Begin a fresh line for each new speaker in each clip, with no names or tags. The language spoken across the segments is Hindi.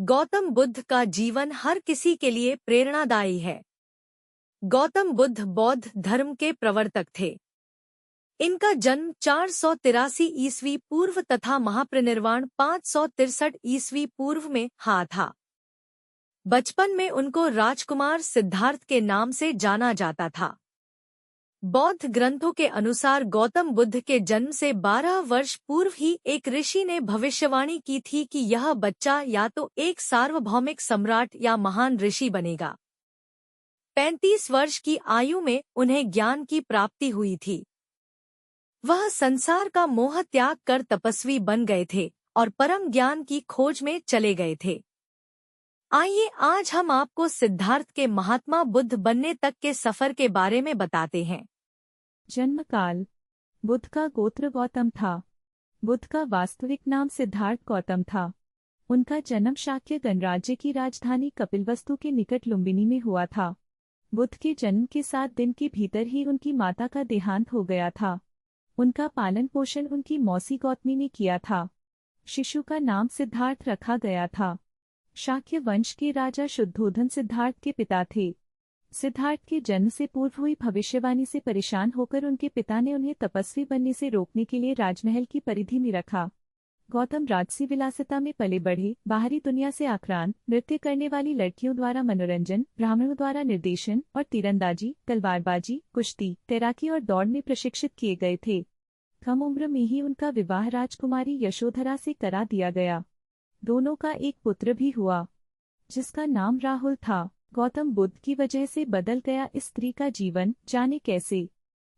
गौतम बुद्ध का जीवन हर किसी के लिए प्रेरणादायी है। गौतम बुद्ध बौद्ध धर्म के प्रवर्तक थे। इनका जन्म 483 ईस्वी पूर्व तथा महापरिनिर्वाण 563 ईस्वी पूर्व में था। बचपन में उनको राजकुमार सिद्धार्थ के नाम से जाना जाता था। बौद्ध ग्रंथों के अनुसार गौतम बुद्ध के जन्म से 12 वर्ष पूर्व ही एक ऋषि ने भविष्यवाणी की थी कि यह बच्चा या तो एक सार्वभौमिक सम्राट या महान ऋषि बनेगा। 35 वर्ष की आयु में उन्हें ज्ञान की प्राप्ति हुई थी। वह संसार का मोह त्याग कर तपस्वी बन गए थे और परम ज्ञान की खोज में चले गए थे। आइए आज हम आपको सिद्धार्थ के महात्मा बुद्ध बनने तक के सफर के बारे में बताते हैं।
जन्म काल। बुद्ध का गोत्र गौतम था। बुद्ध का वास्तविक नाम सिद्धार्थ गौतम था। उनका जन्म शाक्य गणराज्य की राजधानी कपिलवस्तु के निकट लुम्बिनी में हुआ था। बुद्ध के जन्म के 7 दिन के भीतर ही उनकी माता का देहांत हो गया था। उनका पालन पोषण उनकी मौसी गौतमी ने किया था। शिशु का नाम सिद्धार्थ रखा गया था। शाक्य वंश के राजा शुद्धोधन सिद्धार्थ के पिता थे। सिद्धार्थ के जन्म से पूर्व हुई भविष्यवाणी से परेशान होकर उनके पिता ने उन्हें तपस्वी बनने से रोकने के लिए राजमहल की परिधि में रखा। गौतम राजसी विलासिता में पले बढ़े, बाहरी दुनिया से आक्रांत, नृत्य करने वाली लड़कियों द्वारा मनोरंजन, ब्राह्मणों द्वारा निर्देशन और तीरंदाजी, तलवारबाजी, कुश्ती, तैराकी और दौड़ में प्रशिक्षित किए गए थे। कम उम्र में ही उनका विवाह राजकुमारी यशोधरा से करा दिया गया। दोनों का एक पुत्र भी हुआ, जिसका नाम राहुल था। गौतम बुद्ध की वजह से बदल गया इस स्त्री का जीवन, जाने कैसे।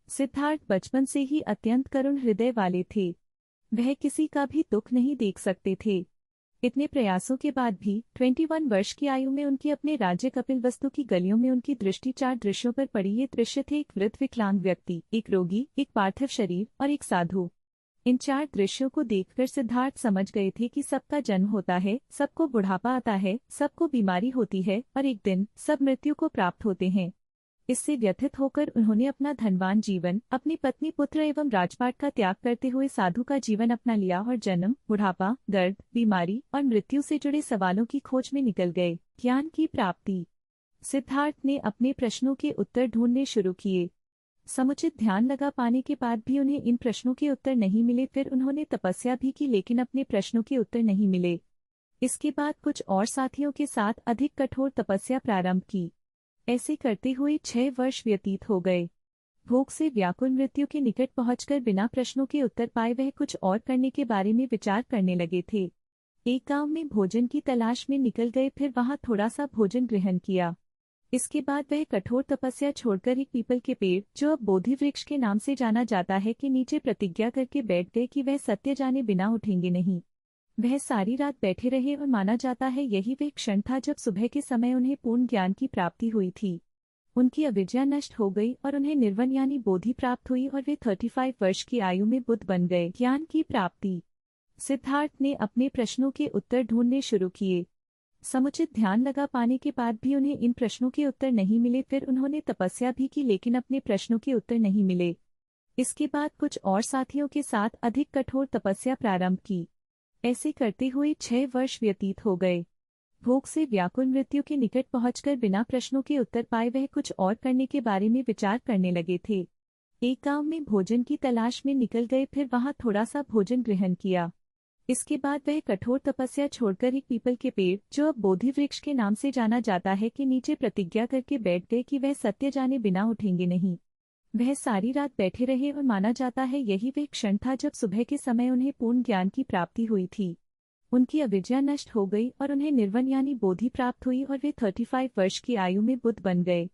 सिद्धार्थ बचपन से ही अत्यंत करुण हृदय वाले थे। वह किसी का भी दुख नहीं देख सकते थे। इतने प्रयासों के बाद भी 21 वर्ष की आयु में उनकी अपने राज्य कपिलवस्तु की गलियों में उनकी दृष्टि 4 दृश्यों पर पड़ी। ये दृश्य थे एक वृद्ध विकलांग व्यक्ति, एक रोगी, एक पार्थिव शरीर और एक साधु। इन 4 दृश्यों को देखकर सिद्धार्थ समझ गए थे कि सबका जन्म होता है, सबको बुढ़ापा आता है, सबको बीमारी होती है और एक दिन सब मृत्यु को प्राप्त होते हैं। इससे व्यथित होकर उन्होंने अपना धनवान जीवन, अपनी पत्नी, पुत्र एवं राजपाट का त्याग करते हुए साधु का जीवन अपना लिया और जन्म, बुढ़ापा, दर्द, बीमारी और मृत्यु से जुड़े सवालों की खोज में निकल गए। ज्ञान की प्राप्ति। सिद्धार्थ ने अपने प्रश्नों के उत्तर ढूंढने शुरू किए। समुचित ध्यान लगा पाने के बाद भी उन्हें इन प्रश्नों के उत्तर नहीं मिले। फिर उन्होंने तपस्या भी की, लेकिन अपने प्रश्नों के उत्तर नहीं मिले। इसके बाद कुछ और साथियों के साथ अधिक कठोर तपस्या प्रारंभ की। ऐसे करते हुए 6 वर्ष व्यतीत हो गए। भोग से व्याकुल मृत्यु के निकट पहुंचकर बिना प्रश्नों के उत्तर पाए वह कुछ और करने के बारे में विचार करने लगे थे। एक गांव में भोजन की तलाश में निकल गए, फिर वहां थोड़ा सा भोजन ग्रहण किया। इसके बाद वह कठोर तपस्या छोड़कर एक पीपल के पेड़, जो अब बोधि वृक्ष के नाम से जाना जाता है, के नीचे प्रतिज्ञा करके बैठ गए कि वह सत्य जाने बिना उठेंगे नहीं। वह सारी रात बैठे रहे और माना जाता है यही वह क्षण था जब सुबह के समय उन्हें पूर्ण ज्ञान की प्राप्ति हुई थी। उनकी अविद्या नष्ट हो गई और उन्हें निर्वाण यानी बोधि प्राप्त हुई और वे 35 वर्ष की आयु में बुद्ध बन गए। ज्ञान की प्राप्ति। सिद्धार्थ ने अपने प्रश्नों के उत्तर ढूंढने शुरू किए। समुचित ध्यान लगा पाने के बाद भी उन्हें इन प्रश्नों के उत्तर नहीं मिले। फिर उन्होंने तपस्या भी की, लेकिन अपने प्रश्नों के उत्तर नहीं मिले। इसके बाद कुछ और साथियों के साथ अधिक कठोर तपस्या प्रारंभ की। ऐसे करते हुए 6 वर्ष व्यतीत हो गए। भोग से व्याकुल मृत्यु के निकट पहुंचकर बिना प्रश्नों के उत्तर पाए वह कुछ और करने के बारे में विचार करने लगे थे। एक गांव में भोजन की तलाश में निकल गए, फिर वहां थोड़ा सा भोजन ग्रहण किया। इसके बाद वह कठोर तपस्या छोड़कर एक पीपल के पेड़, जो अब बोधि वृक्ष के नाम से जाना जाता है, के नीचे प्रतिज्ञा करके बैठ गए कि वह सत्य जाने बिना उठेंगे नहीं। वह सारी रात बैठे रहे और माना जाता है यही वह क्षण था जब सुबह के समय उन्हें पूर्ण ज्ञान की प्राप्ति हुई थी। उनकी अविद्या नष्ट हो गई और उन्हें निर्वाण यानी बोधि प्राप्त हुई और वे 35 वर्ष की आयु में बुद्ध बन गए।